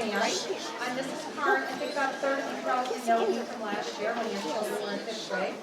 band. I'm Mrs. Carn. I think about a third of you probably know me from last year when your children were in 5th grade.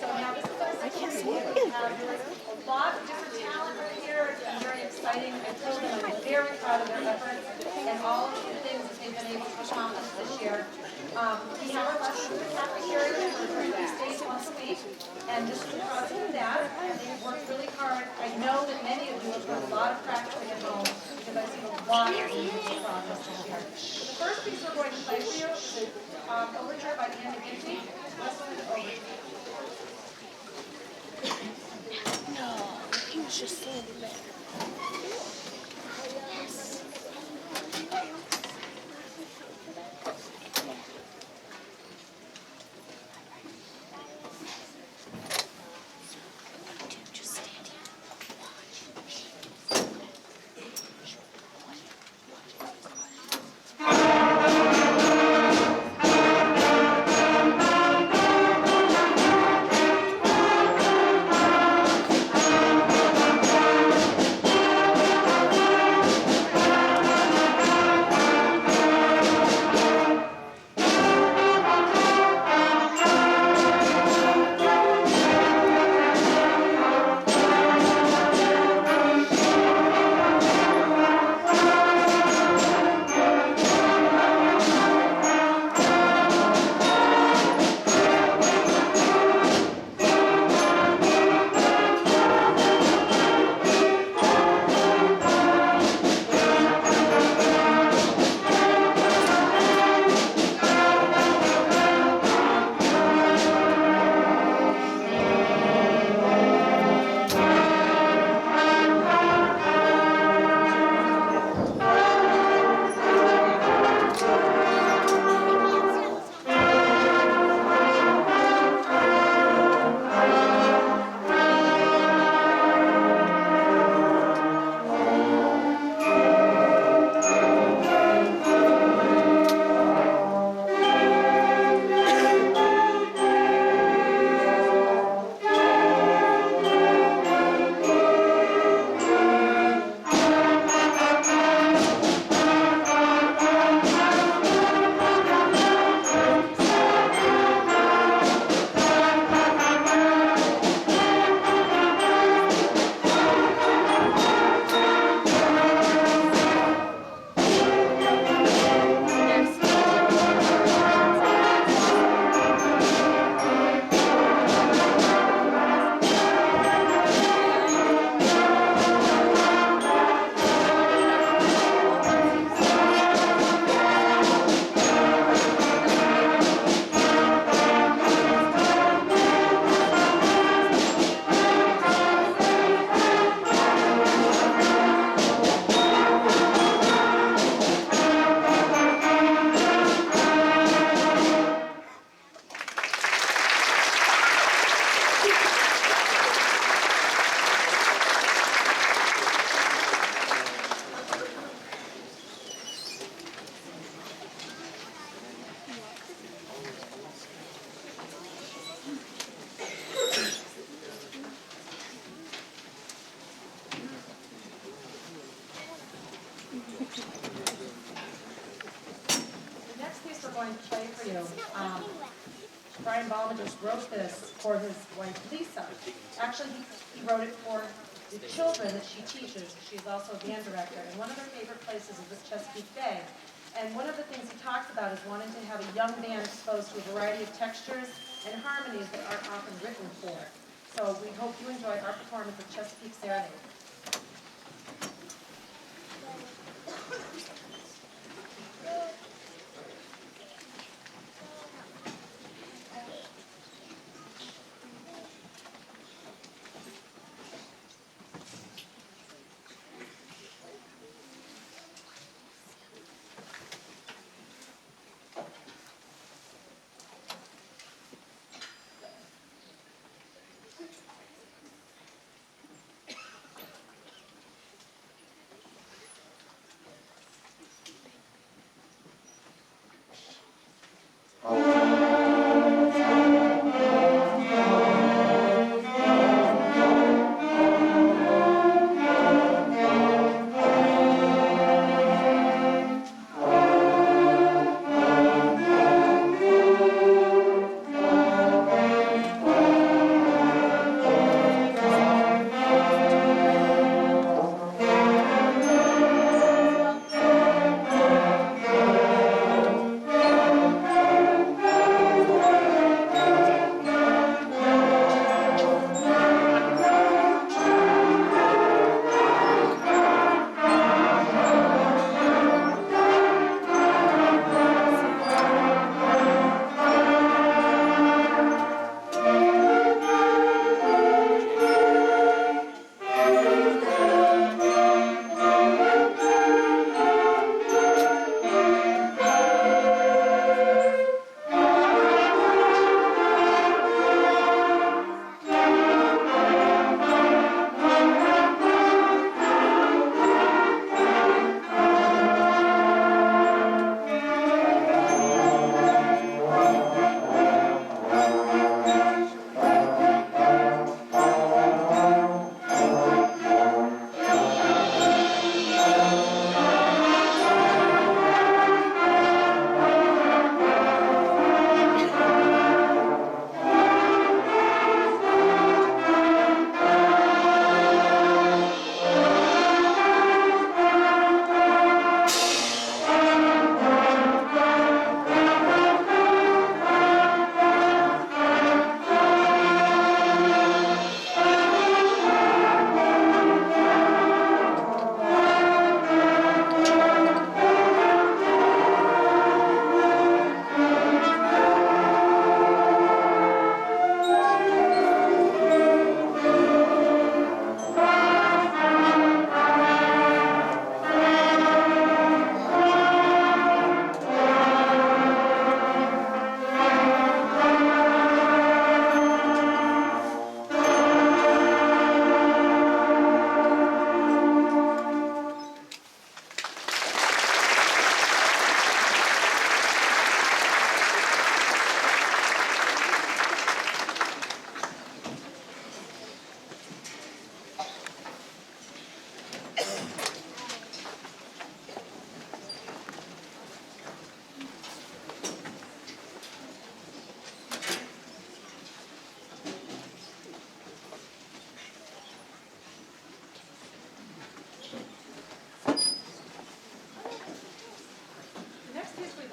So now this is our second year. We have a lot of different talent right here. It's been very exciting. I told them I'm very proud of their efforts and all of the things that they've been able to accomplish this year. We have our lessons in the cafeteria for 3 days once a week, and just because of that, they've worked really hard. I know that many of you have done a lot of practicing at home because I've seen a lot of beautiful progress this year. The first piece we're going to play for you is Overture by Andy Ginty. Let's do the Overture. No, he was just standing there. Brian Ballmer just wrote this for his wife Lisa. Actually, he wrote it for the children that she teaches. She's also a band director, and one of her favorite places is the Chesapeake Bay. And one of the things he talks about is wanting to have a young band exposed to a variety of textures and harmonies that aren't often written for. So we hope you enjoy our performance of Chesapeake Serenade.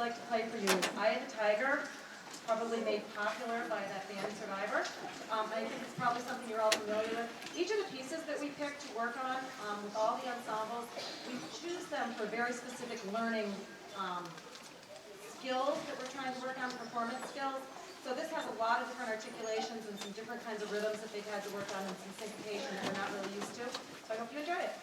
like to play for you is Eye of the Tiger, probably made popular by that band Survivor. I think it's probably something you're all familiar with. Each of the pieces that we pick to work on with all the ensembles, we choose them for very specific learning skills that we're trying to work on, performance skills. So this has a lot of different articulations and some different kinds of rhythms that they've had to work on and some syncopation that we're not really used to. So I hope you enjoy it.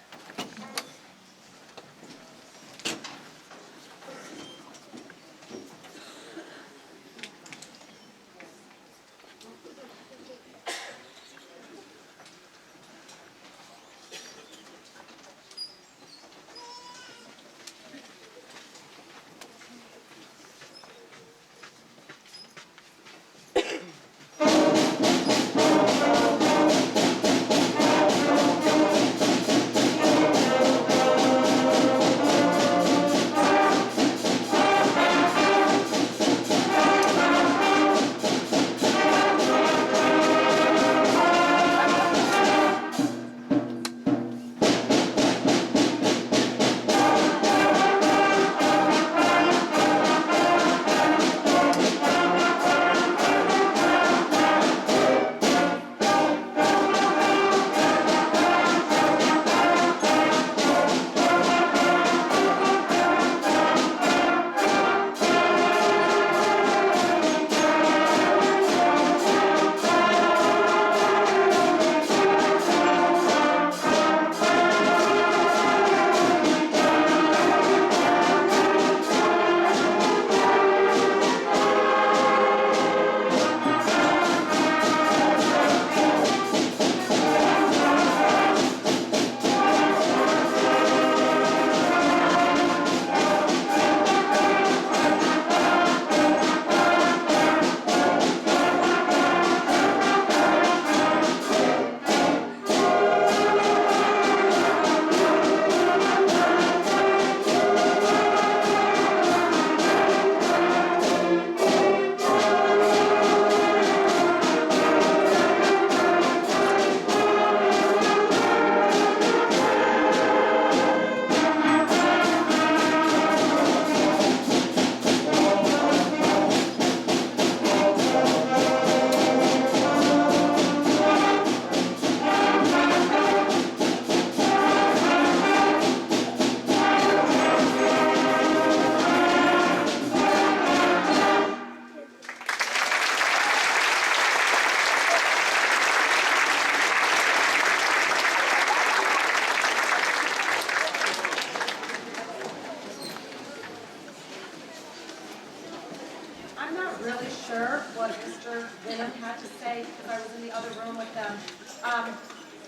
I'm not really sure what Mr. Winham had to say because I was in the other room with them.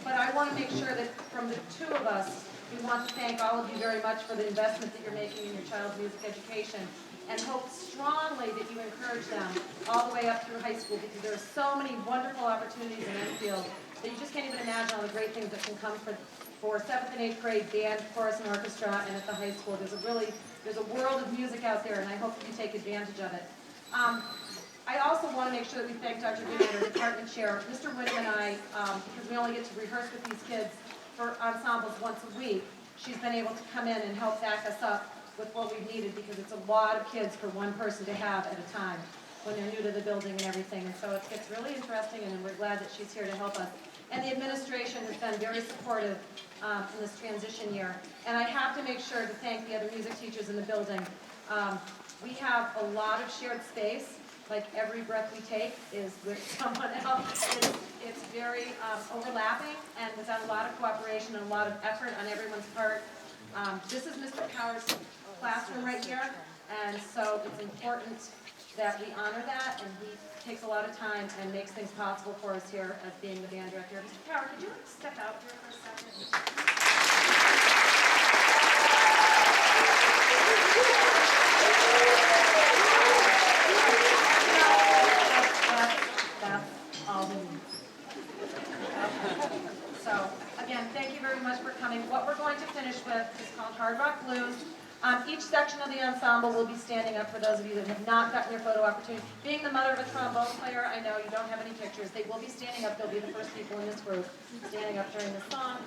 But I want to make sure that from the two of us, we want to thank all of you very much for the investment that you're making in your child's music education and hope strongly that you encourage them all the way up through high school because there are so many wonderful opportunities in Enfield that you just can't even imagine all the great things that can come for 7th and 8th grade band, chorus, and orchestra, and at the high school. There's a world of music out there, and I hope that you take advantage of it. I also want to make sure that we thank Dr. Goodman, our department chair. Mr. Winham and I, because we only get to rehearse with these kids for ensembles once a week, she's been able to come in and help back us up with what we've needed because it's a lot of kids for one person to have at a time when they're new to the building and everything. And so it gets really interesting, and we're glad that she's here to help us. And the administration has been very supportive in this transition year. And I have to make sure to thank the other music teachers in the building. We have a lot of shared space, like every breath we take is with someone else. It's very overlapping and without a lot of cooperation and a lot of effort on everyone's part. This is Mr. Power's classroom right here, and so it's important that we honor that, and he takes a lot of time and makes things possible for us here as being the band director. Mr. Power, could you step out here for a second? So, again, thank you very much for coming. What we're going to finish with is called Hard Rock Blues. Each section of the ensemble ensemble will be standing up for those of you that have not gotten your photo opportunity. Being the mother of a trombone player, I know you don't have any pictures. They will be standing up. They'll be the first people in this group standing up during the song.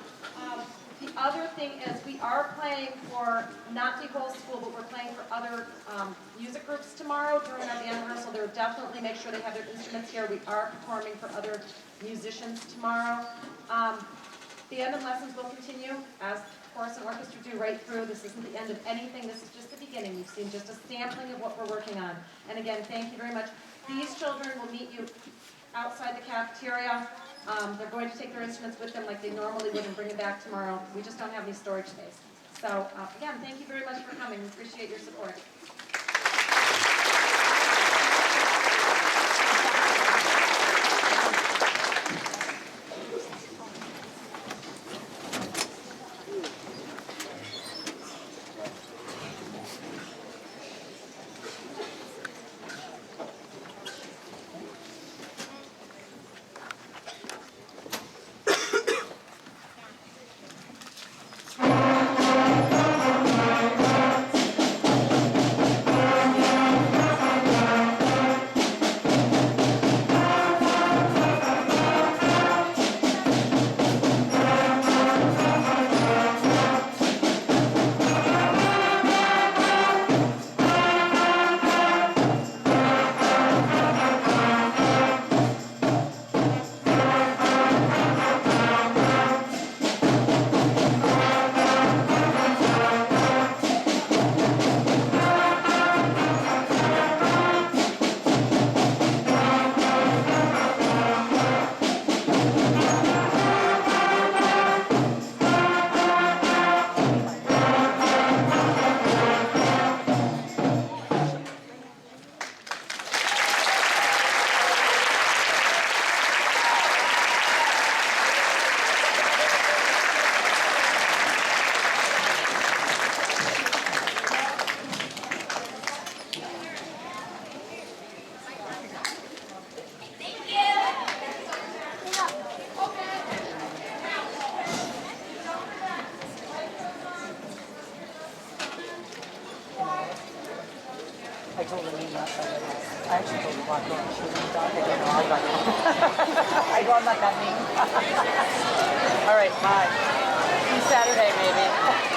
The other thing is we are playing for not the whole school, but we're playing for other music groups tomorrow during our band rehearsal. They'll definitely make sure they have their instruments here. We are performing for other musicians tomorrow. The end of lessons will continue as chorus and orchestra do right through. This isn't the end of anything. This is just the beginning. You've seen just a sampling of what we're working on. And again, thank you very much. These children will meet you outside the cafeteria. They're going to take their instruments with them like they normally would and bring them back tomorrow. We just don't have any storage space. So again, thank you very much for coming. We appreciate your support. I told her not to. I actually told her to walk on. She was dog. I don't know. I'll go. I go, I'm not that mean. All right, bye. See you Saturday, maybe.